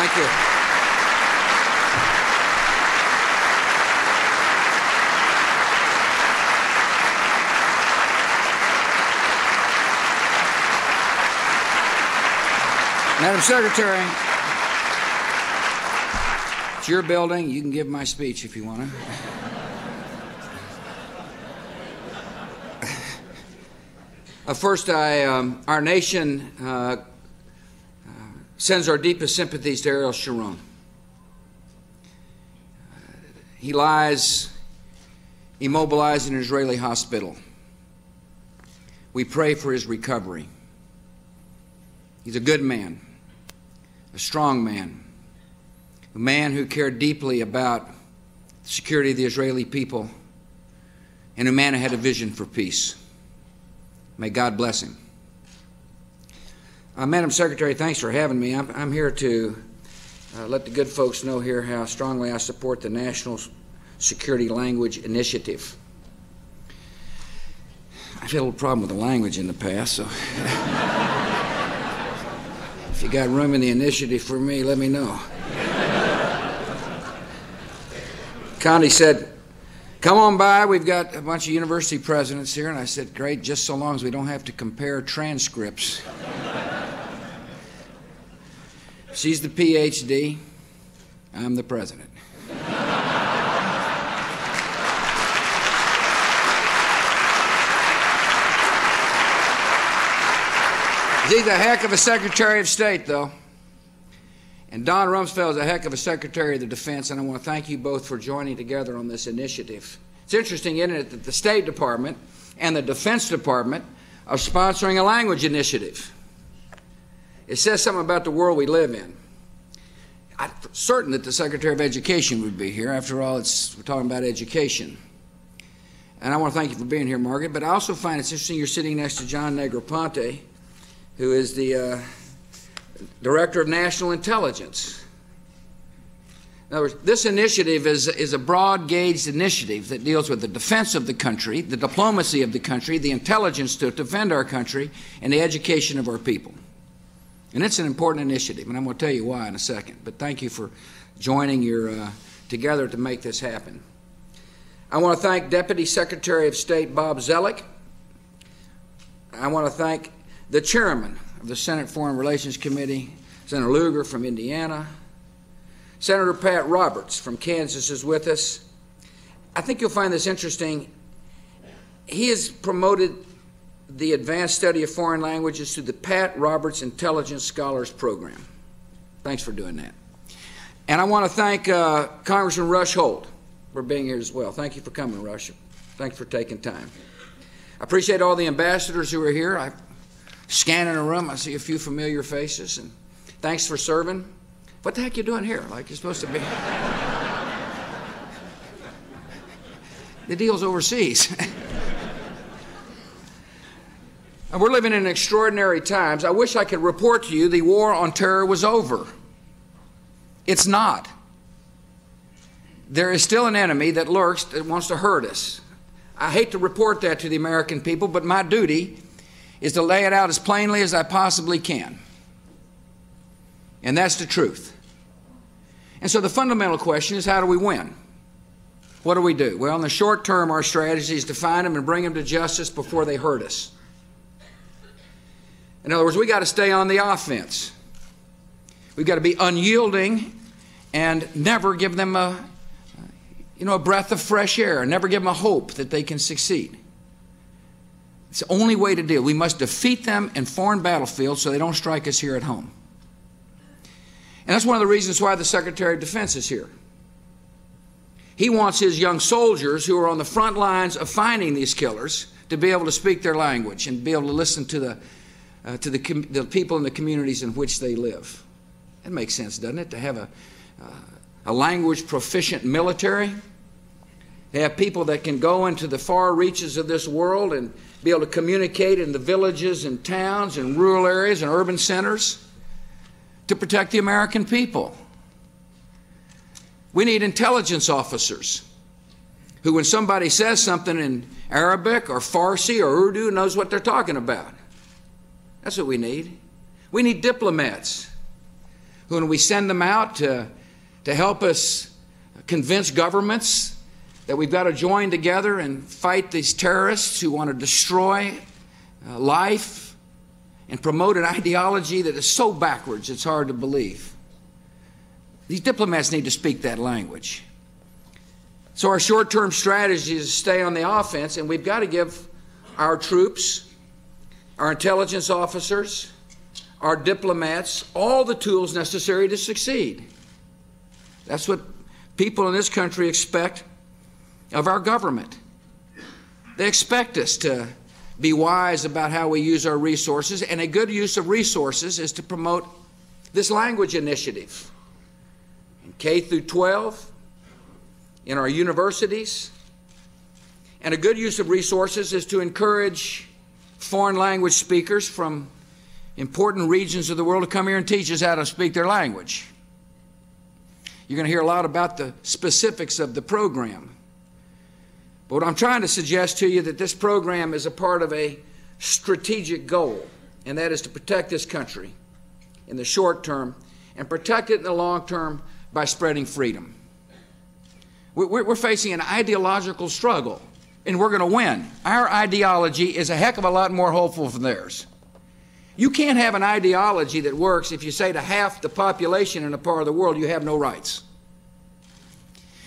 Thank you. Madam Secretary, it's your building. You can give my speech if you want to. First, our nation sends our deepest sympathies to Ariel Sharon. He lies immobilized in an Israeli hospital. We pray for his recovery. He's a good man, a strong man, a man who cared deeply about the security of the Israeli people, and a man who had a vision for peace. May God bless him. Madam Secretary, thanks for having me. I'm here to let the good folks know here how strongly I support the National Security Language Initiative. I've had a little problem with the language in the past, so if you got room in the initiative for me, let me know. Condi said, come on by, we've got a bunch of university presidents here. And I said, great, just so long as we don't have to compare transcripts. She's the PhD, I'm the president. He's a heck of a Secretary of State, though. And Don Rumsfeld is a heck of a Secretary of the Defense, and I want to thank you both for joining together on this initiative. It's interesting, isn't it, that the State Department and the Defense Department are sponsoring a language initiative. It says something about the world we live in. I'm certain that the Secretary of Education would be here. After all, we're talking about education. And I want to thank you for being here, Margaret, but I also find it's interesting you're sitting next to John Negroponte, who is the Director of National Intelligence. In other words, this initiative is a broad-gauged initiative that deals with the defense of the country, the diplomacy of the country, the intelligence to defend our country, and the education of our people. And it's an important initiative, and I'm going to tell you why in a second. But thank you for joining together to make this happen. I want to thank Deputy Secretary of State Bob Zoellick. I want to thank the chairman of the Senate Foreign Relations Committee, Senator Lugar from Indiana. Senator Pat Roberts from Kansas is with us. I think you'll find this interesting. He has promoted the advanced study of foreign languages through the Pat Roberts Intelligence Scholars Program. Thanks for doing that. And I want to thank Congressman Rush Holt for being here as well. Thank you for coming, Rush. Thanks for taking time. I appreciate all the ambassadors who are here. I'm scanning the room. I see a few familiar faces. And thanks for serving. What the heck are you doing here? Like you're supposed to be. The deal's overseas. And we're living in extraordinary times. I wish I could report to you the war on terror was over. It's not. There is still an enemy that lurks that wants to hurt us. I hate to report that to the American people, but my duty is to lay it out as plainly as I possibly can. And that's the truth. And so the fundamental question is, how do we win? What do we do? Well, in the short term, our strategy is to find them and bring them to justice before they hurt us. In other words, we got to stay on the offense. We've got to be unyielding and never give them a breath of fresh air, never give them a hope that they can succeed. It's the only way to deal. We must defeat them in foreign battlefields so they don't strike us here at home. And that's one of the reasons why the Secretary of Defense is here. He wants his young soldiers who are on the front lines of finding these killers to be able to speak their language and be able to listen to the people in the communities in which they live. It makes sense, doesn't it, to have a language proficient military? They have people that can go into the far reaches of this world and be able to communicate in the villages and towns and rural areas and urban centers to protect the American people. We need intelligence officers who, when somebody says something in Arabic or Farsi or Urdu, knows what they're talking about. That's what we need. We need diplomats when we send them out to help us convince governments that we've got to join together and fight these terrorists who want to destroy life and promote an ideology that is so backwards it's hard to believe. These diplomats need to speak that language. So our short-term strategy is to stay on the offense, and we've got to give our troops, our intelligence officers, our diplomats, all the tools necessary to succeed. That's what people in this country expect of our government. They expect us to be wise about how we use our resources, and a good use of resources is to promote this language initiative in K through 12, in our universities, and a good use of resources is to encourage foreign language speakers from important regions of the world to come here and teach us how to speak their language. You're going to hear a lot about the specifics of the program. But what I'm trying to suggest to you that this program is a part of a strategic goal, and that is to protect this country in the short term and protect it in the long term by spreading freedom. We're facing an ideological struggle, and we're going to win. Our ideology is a heck of a lot more hopeful than theirs. You can't have an ideology that works if you say to half the population in a part of the world you have no rights.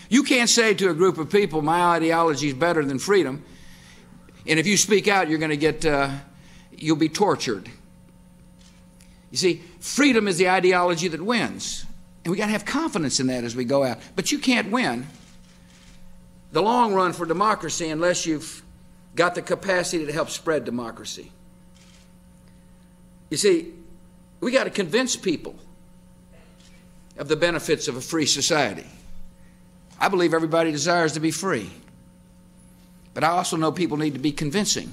You can't say to a group of people, my ideology is better than freedom, and if you speak out, you're going to you'll be tortured. You see, freedom is the ideology that wins, and we got to have confidence in that as we go out. But you can't win the long run for democracy unless you've got the capacity to help spread democracy. You see, we got to convince people of the benefits of a free society. I believe everybody desires to be free. But I also know people need to be convinced.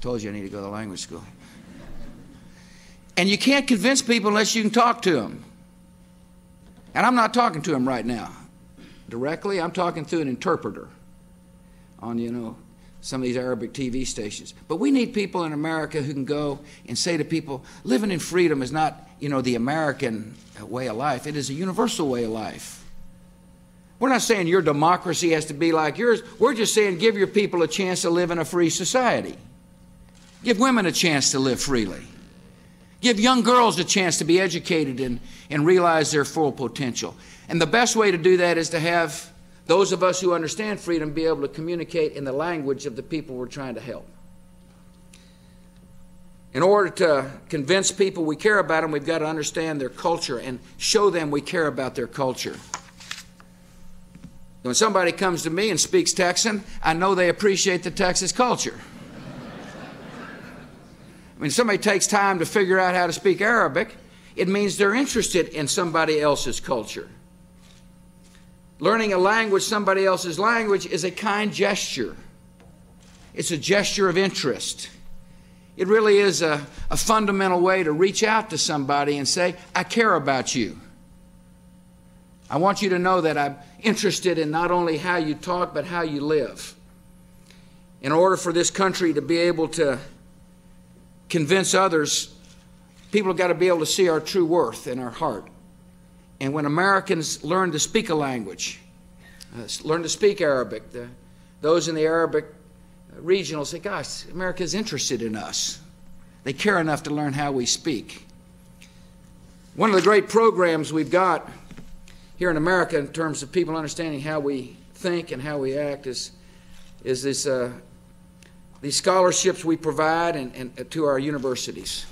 Told you I need to go to language school. And you can't convince people unless you can talk to them. And I'm not talking to them right now directly. I'm talking through an interpreter on, some of these Arabic TV stations. But we need people in America who can go and say to people, living in freedom is not, the American way of life. It is a universal way of life. We're not saying your democracy has to be like yours. We're just saying give your people a chance to live in a free society. Give women a chance to live freely. Give young girls a chance to be educated and realize their full potential. And the best way to do that is to have those of us who understand freedom be able to communicate in the language of the people we're trying to help. In order to convince people we care about them, we've got to understand their culture and show them we care about their culture. When somebody comes to me and speaks Texan, I know they appreciate the Texas culture. When somebody takes time to figure out how to speak Arabic, it means they're interested in somebody else's culture. Learning a language, somebody else's language, is a kind gesture. It's a gesture of interest. It really is a fundamental way to reach out to somebody and say, I care about you. I want you to know that I'm interested in not only how you talk, but how you live. In order for this country to be able to convince others, people have got to be able to see our true worth in our heart. And when Americans learn to speak a language, learn to speak Arabic, those in the Arabic region will say, gosh, America's interested in us. They care enough to learn how we speak. One of the great programs we've got here in America in terms of people understanding how we think and how we act is these scholarships we provide and to our universities.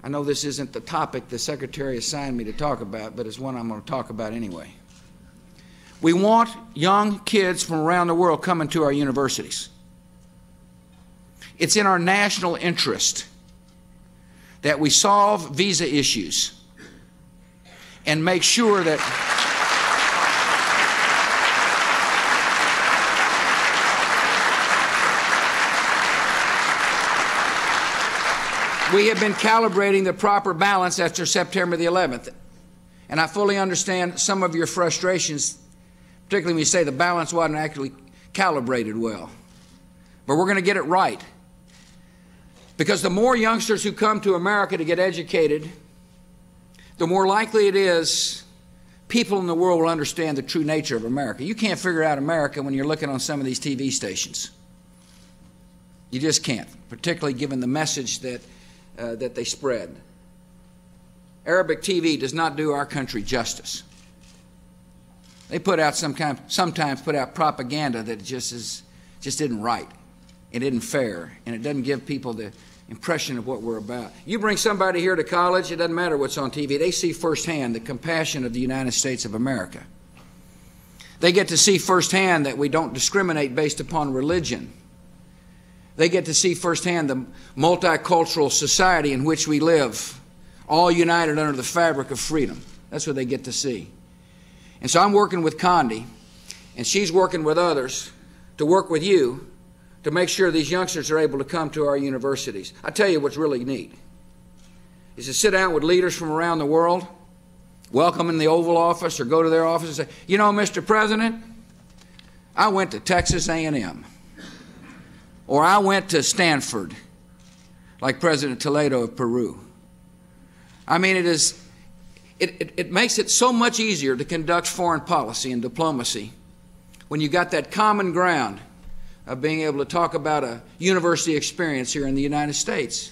I know this isn't the topic the Secretary assigned me to talk about, but it's one I'm going to talk about anyway. We want young kids from around the world coming to our universities. It's in our national interest that we solve visa issues and make sure that we have been calibrating the proper balance after September the 11th. And I fully understand some of your frustrations, particularly when you say the balance wasn't actually calibrated well. But we're going to get it right. Because the more youngsters who come to America to get educated, the more likely it is people in the world will understand the true nature of America. You can't figure out America when you're looking on some of these TV stations. You just can't, particularly given the message that they spread. Arabic TV does not do our country justice. They put out sometimes put out propaganda that just isn't right. It isn't fair, and it doesn't give people the impression of what we're about. You bring somebody here to college, it doesn't matter what's on TV. They see firsthand the compassion of the United States of America. They get to see firsthand that we don't discriminate based upon religion. They get to see firsthand the multicultural society in which we live, all united under the fabric of freedom. That's what they get to see. And so I'm working with Condi, and she's working with others to work with you to make sure these youngsters are able to come to our universities. I tell you what's really neat is to sit down with leaders from around the world, welcome in the Oval Office or go to their office and say, you know, Mr. President, I went to Texas A&M, or I went to Stanford, like President Toledo of Peru. I mean, it makes it so much easier to conduct foreign policy and diplomacy when you got that common ground of being able to talk about a university experience here in the United States.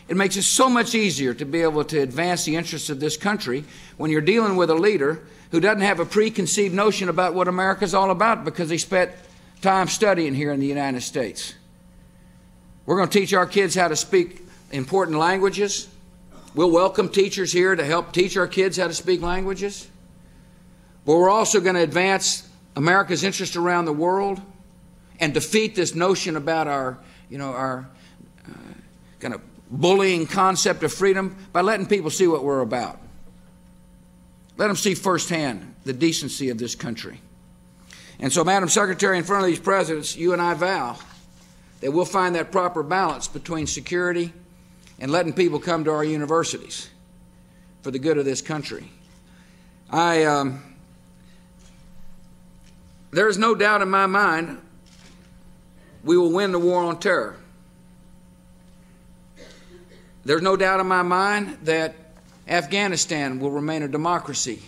It makes it so much easier to be able to advance the interests of this country when you're dealing with a leader who doesn't have a preconceived notion about what America's all about because he spent time studying here in the United States. We're going to teach our kids how to speak important languages. We'll welcome teachers here to help teach our kids how to speak languages. But we're also going to advance America's interest around the world and defeat this notion about our kind of bullying concept of freedom by letting people see what we're about. Let them see firsthand the decency of this country. And so, Madam Secretary, in front of these presidents, you and I vow that we'll find that proper balance between security and letting people come to our universities for the good of this country. There is no doubt in my mind we will win the war on terror. There's no doubt in my mind that Afghanistan will remain a democracy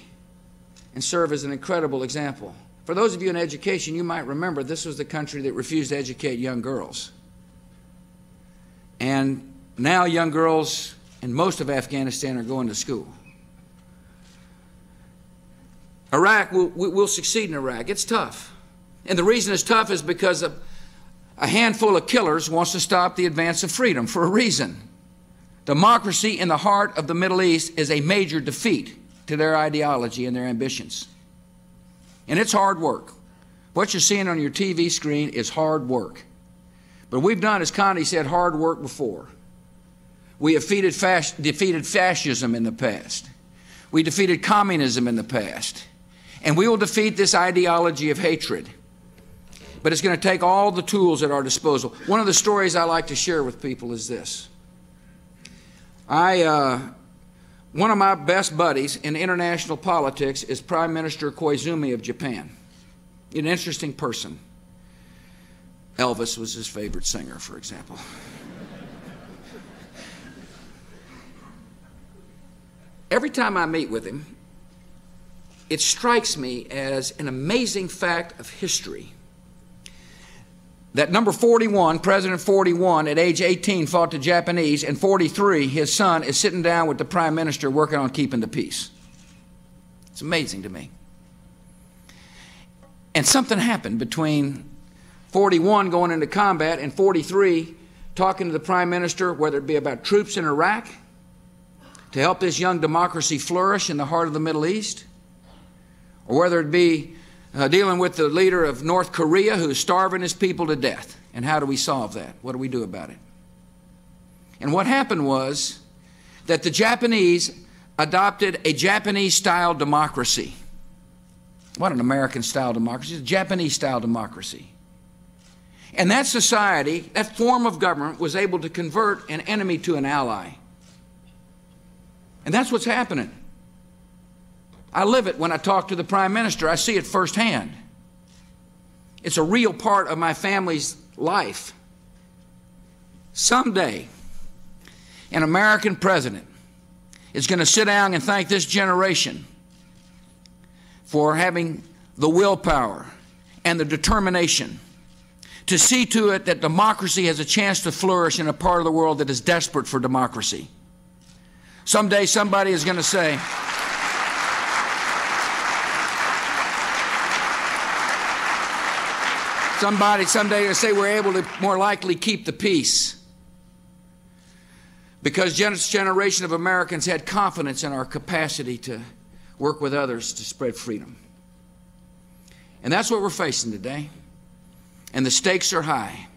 and serve as an incredible example. For those of you in education, you might remember this was the country that refused to educate young girls. And now young girls in most of Afghanistan are going to school. Iraq, we'll succeed in Iraq. It's tough. And the reason it's tough is because a handful of killers wants to stop the advance of freedom for a reason. Democracy in the heart of the Middle East is a major defeat to their ideology and their ambitions. And it's hard work. What you're seeing on your TV screen is hard work. But we've done, as Condi said, hard work before. We have defeated fascism in the past. We defeated communism in the past. And we will defeat this ideology of hatred. But it's going to take all the tools at our disposal. One of the stories I like to share with people is this. One of my best buddies in international politics is Prime Minister Koizumi of Japan. An interesting person. Elvis was his favorite singer, for example. Every time I meet with him, it strikes me as an amazing fact of history that number 41, President 41, at age 18 fought the Japanese, and 43, his son, is sitting down with the Prime Minister working on keeping the peace. It's amazing to me. And something happened between 41 going into combat and 43 talking to the Prime Minister, whether it be about troops in Iraq to help this young democracy flourish in the heart of the Middle East, or whether it be dealing with the leader of North Korea who's starving his people to death. And how do we solve that? What do we do about it? And what happened was that the Japanese adopted a Japanese-style democracy. What an American-style democracy. It's a Japanese-style democracy. And that society, that form of government, was able to convert an enemy to an ally. And that's what's happening. I live it when I talk to the Prime Minister. I see it firsthand. It's a real part of my family's life. Someday, an American president is going to sit down and thank this generation for having the willpower and the determination to see to it that democracy has a chance to flourish in a part of the world that is desperate for democracy. Someday somebody is going to say, someday to say we're able to more likely keep the peace because this generation of Americans had confidence in our capacity to work with others to spread freedom. And that's what we're facing today. And the stakes are high.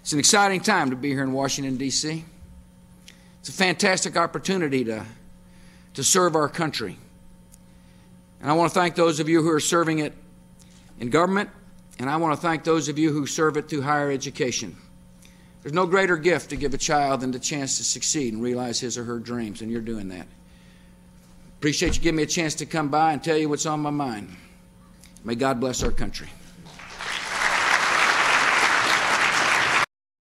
It's an exciting time to be here in Washington, D.C. It's a fantastic opportunity to serve our country. And I want to thank those of you who are serving it in government, and I want to thank those of you who serve it through higher education. There's no greater gift to give a child than the chance to succeed and realize his or her dreams, and you're doing that. Appreciate you giving me a chance to come by and tell you what's on my mind. May God bless our country.